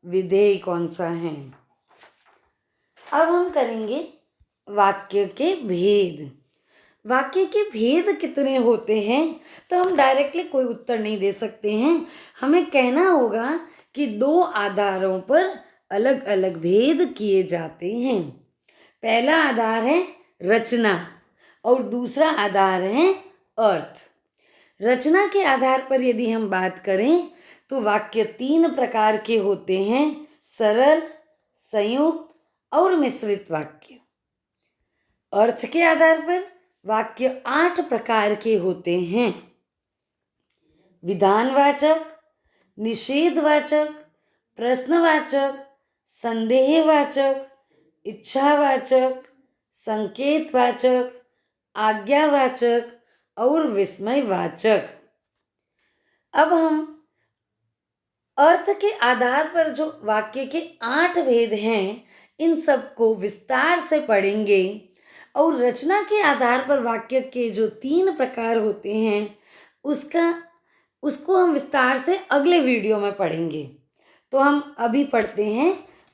विधेय कौन सा है। अब हम करेंगे वाक्य के भेद। वाक्य के भेद कितने होते हैं, तो हम डायरेक्टली कोई उत्तर नहीं दे सकते हैं। हमें कहना होगा कि दो आधारों पर अलग अलग भेद किए जाते हैं। पहला आधार है रचना और दूसरा आधार है अर्थ। रचना के आधार पर यदि हम बात करें तो वाक्य 3 प्रकार के होते हैं, सरल, संयुक्त और मिश्रित वाक्य। अर्थ के आधार पर वाक्य 8 प्रकार के होते हैं, विधानवाचक, निषेधवाचक, प्रश्नवाचक, संदेहवाचक, इच्छावाचक, संकेतवाचक, आज्ञावाचक और विस्मयवाचक। अब हम अर्थ के आधार पर जो वाक्य के 8 भेद हैं, इन सबको विस्तार से पढ़ेंगे और रचना के आधार पर वाक्य के जो 3 प्रकार होते हैं उसको हम विस्तार से अगले वीडियो में पढ़ेंगे। तो हम अभी पढ़ते हैं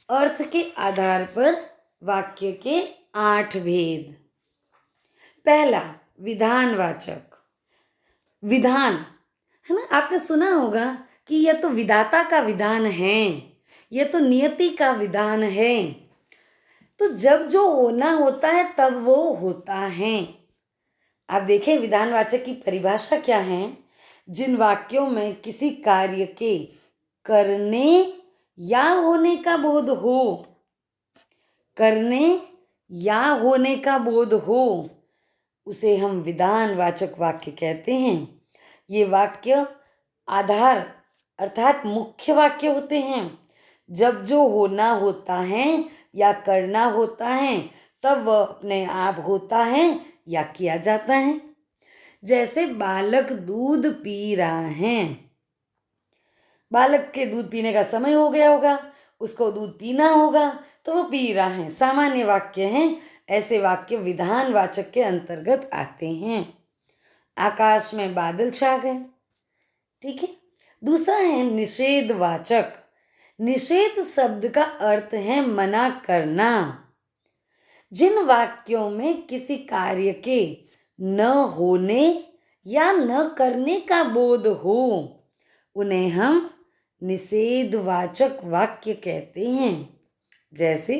अर्थ के आधार पर वाक्य के 8 भेद। पहला, विधानवाचक। विधान है ना, आपने सुना होगा कि यह तो विधाता का विधान है, यह तो नियति का विधान है। तो जब जो होना होता है तब वो होता है। आप देखें विधानवाचक की परिभाषा क्या है। जिन वाक्यों में किसी कार्य के करने या होने का बोध हो, करने या होने का बोध हो, उसे हम विधानवाचक वाक्य कहते हैं। ये वाक्य आधार अर्थात मुख्य वाक्य होते हैं। जब जो होना होता है या करना होता है तब वह अपने आप होता है या किया जाता है। जैसे बालक दूध पी रहा है, बालक के दूध पीने का समय हो गया होगा, उसको दूध पीना होगा तो वो पी रहा है, सामान्य वाक्य हैं। ऐसे वाक्य विधानवाचक के अंतर्गत आते हैं। आकाश में बादल छा गए, ठीक है। दूसरा है निषेधवाचक। निषेध शब्द का अर्थ है मना करना। जिन वाक्यों में किसी कार्य के न होने या न करने का बोध हो उन्हें हम निषेधवाचक वाक्य कहते हैं। जैसे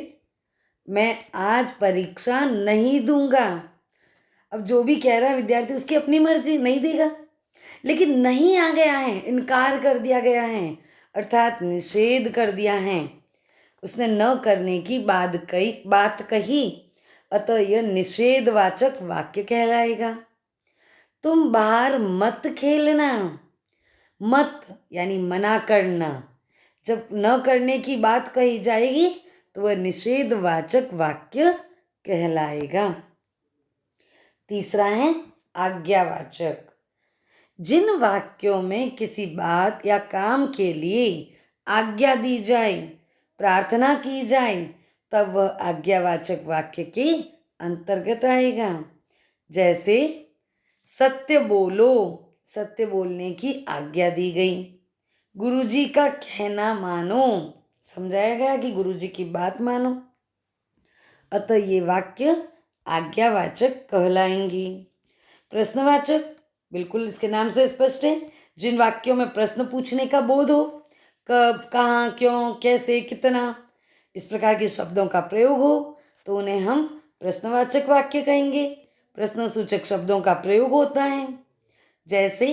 मैं आज परीक्षा नहीं दूंगा। अब जो भी कह रहा है विद्यार्थी, उसकी अपनी मर्जी, नहीं देगा, लेकिन नहीं आ गया है, इनकार कर दिया गया है, अर्थात निषेध कर दिया है, उसने न करने की बात कही, अतः यह निषेधवाचक वाक्य कहलाएगा। तुम बाहर मत खेलना। मत यानी मना करना। जब न करने की बात कही जाएगी तो वह निषेधवाचक वाक्य कहलाएगा। तीसरा है आज्ञावाचक। जिन वाक्यों में किसी बात या काम के लिए आज्ञा दी जाए, प्रार्थना की जाए, तब वह आज्ञावाचक वाक्य के अंतर्गत आएगा। जैसे सत्य बोलो, सत्य बोलने की आज्ञा दी गई। गुरुजी का कहना मानो, समझाया गया कि गुरुजी की बात मानो, अतः ये वाक्य आज्ञावाचक कहलाएंगी। प्रश्नवाचक, बिल्कुल इसके नाम से स्पष्ट है। जिन वाक्यों में प्रश्न पूछने का बोध हो, कब, कहाँ, क्यों, कैसे, कितना, इस प्रकार के शब्दों का प्रयोग हो तो उन्हें हम प्रश्नवाचक वाक्य कहेंगे। प्रश्नसूचक शब्दों का प्रयोग होता है। जैसे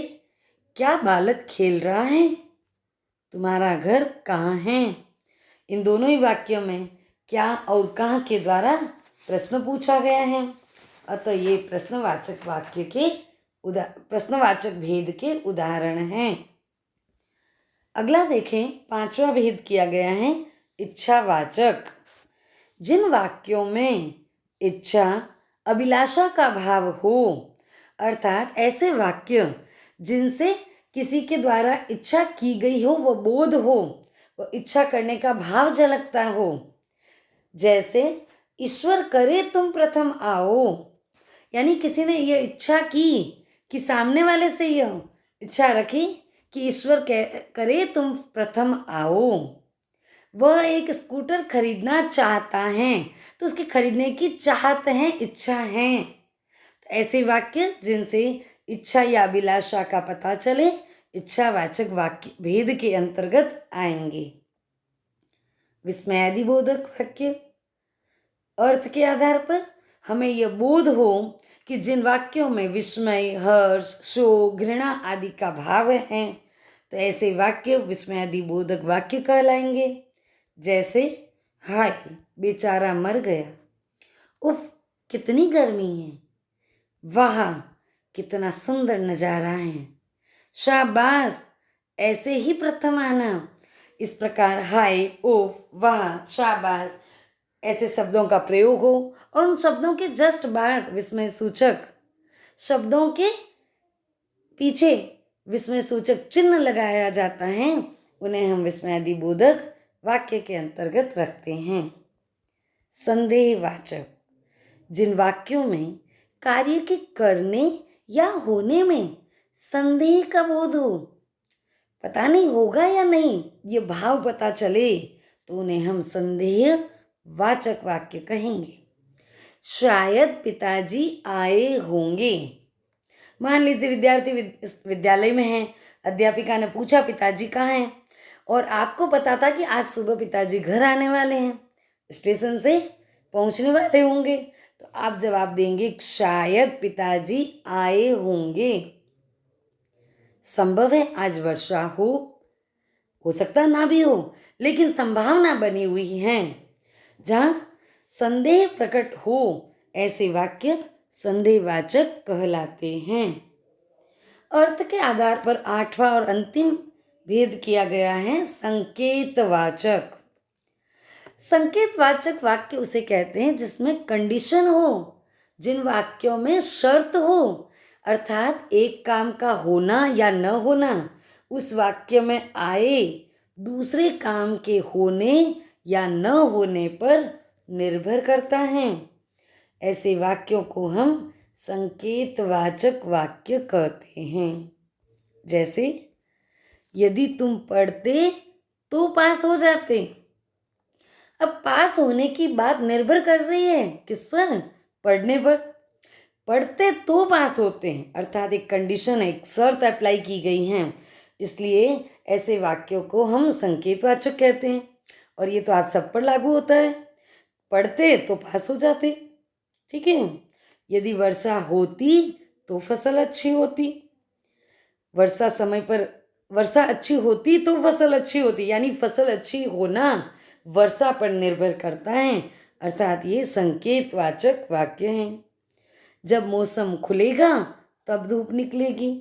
क्या बालक खेल रहा है, तुम्हारा घर कहाँ है। इन दोनों ही वाक्यों में क्या और कहाँ के द्वारा प्रश्न पूछा गया है, अतः ये प्रश्नवाचक वाक्य के प्रश्नवाचक भेद के उदाहरण हैं। अगला देखें, 5वां भेद किया गया है इच्छावाचक। जिन वाक्यों में इच्छा, अभिलाषा का भाव हो, अर्थात ऐसे वाक्य जिनसे किसी के द्वारा इच्छा की गई हो, वो बोध हो, वो इच्छा करने का भाव झलकता हो। जैसे ईश्वर करे तुम प्रथम आओ, यानी किसी ने यह इच्छा की कि सामने वाले से यह इच्छा रखी कि ईश्वर करे तुम प्रथम आओ। वह एक स्कूटर खरीदना चाहता है, तो उसके खरीदने की चाहत है, इच्छा है। ऐसे वाक्य जिनसे इच्छा या अभिलाषा का पता चले इच्छावाचक वाक्य भेद के अंतर्गत आएंगे। विस्मयादिबोधक वाक्य, अर्थ के आधार पर हमें यह बोध हो कि जिन वाक्यों में विस्मय, हर्ष, शोक, घृणा आदि का भाव है, तो ऐसे वाक्य विस्मयादिबोधक वाक्य कहलाएंगे। जैसे हाय बेचारा मर गया, उफ कितनी गर्मी है, वाह कितना सुंदर नजारा है, शाबाश ऐसे ही प्रथम आना। इस प्रकार हाय, उफ, वाह, शाबाश ऐसे शब्दों का प्रयोग हो और उन शब्दों के जस्ट बाद विस्मय सूचक शब्दों के पीछे विस्मय सूचक चिन्ह लगाया जाता है, उन्हें हम विस्मयादिबोधक वाक्य के अंतर्गत रखते हैं। संदेहवाचक, जिन वाक्यों में कार्य के करने या होने में संदेह का बोध हो, पता नहीं होगा या नहीं, ये भाव पता चले, तो उन्हें हम संदेह वाचक वाक्य कहेंगे। शायद पिताजी आए होंगे। मान लीजिए विद्यार्थी विद्यालय में है, अध्यापिका ने पूछा पिताजी कहाँ हैं, और आपको पता था कि आज सुबह पिताजी घर आने वाले हैं, स्टेशन से पहुंचने वाले होंगे, तो आप जवाब देंगे शायद पिताजी आए होंगे। संभव है आज वर्षा हो सकता ना भी हो, लेकिन संभावना बनी हुई है। जहाँ संदेह प्रकट हो ऐसे वाक्य संदेहवाचक कहलाते हैं। अर्थ के आधार पर 8वां और अंतिम भेद किया गया है संकेतवाचक। संकेतवाचक वाक्य उसे कहते हैं जिसमें कंडीशन हो, जिन वाक्यों में शर्त हो, अर्थात एक काम का होना या न होना उस वाक्य में आए दूसरे काम के होने या न होने पर निर्भर करता है। ऐसे वाक्यों को हम संकेतवाचक वाक्य कहते हैं। जैसे यदि तुम पढ़ते तो पास हो जाते। अब पास होने की बात निर्भर कर रही है किस पर? पढ़ने पर। पढ़ते तो पास होते हैं, अर्थात एक कंडीशन, एक शर्त अप्लाई की गई है, इसलिए ऐसे वाक्यों को हम संकेतवाचक कहते हैं। और ये तो आप सब पर लागू होता है, पढ़ते तो पास हो जाते। ठीक है। यदि वर्षा होती तो फसल अच्छी होती। वर्षा अच्छी होती तो फसल अच्छी होती, यानी फसल अच्छी होना वर्षा पर निर्भर करता है, अर्थात ये संकेतवाचक वाक्य हैं। जब मौसम खुलेगा तब धूप निकलेगी।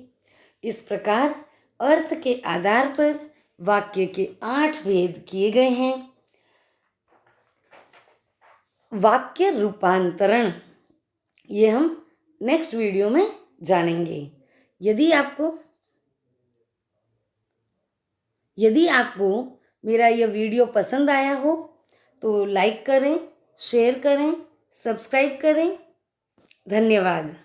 इस प्रकार अर्थ के आधार पर वाक्य के 8 भेद किए गए हैं। वाक्य रूपांतरण ये हम नेक्स्ट वीडियो में जानेंगे। यदि आपको मेरा यह वीडियो पसंद आया हो तो लाइक करें, शेयर करें, सब्सक्राइब करें। धन्यवाद।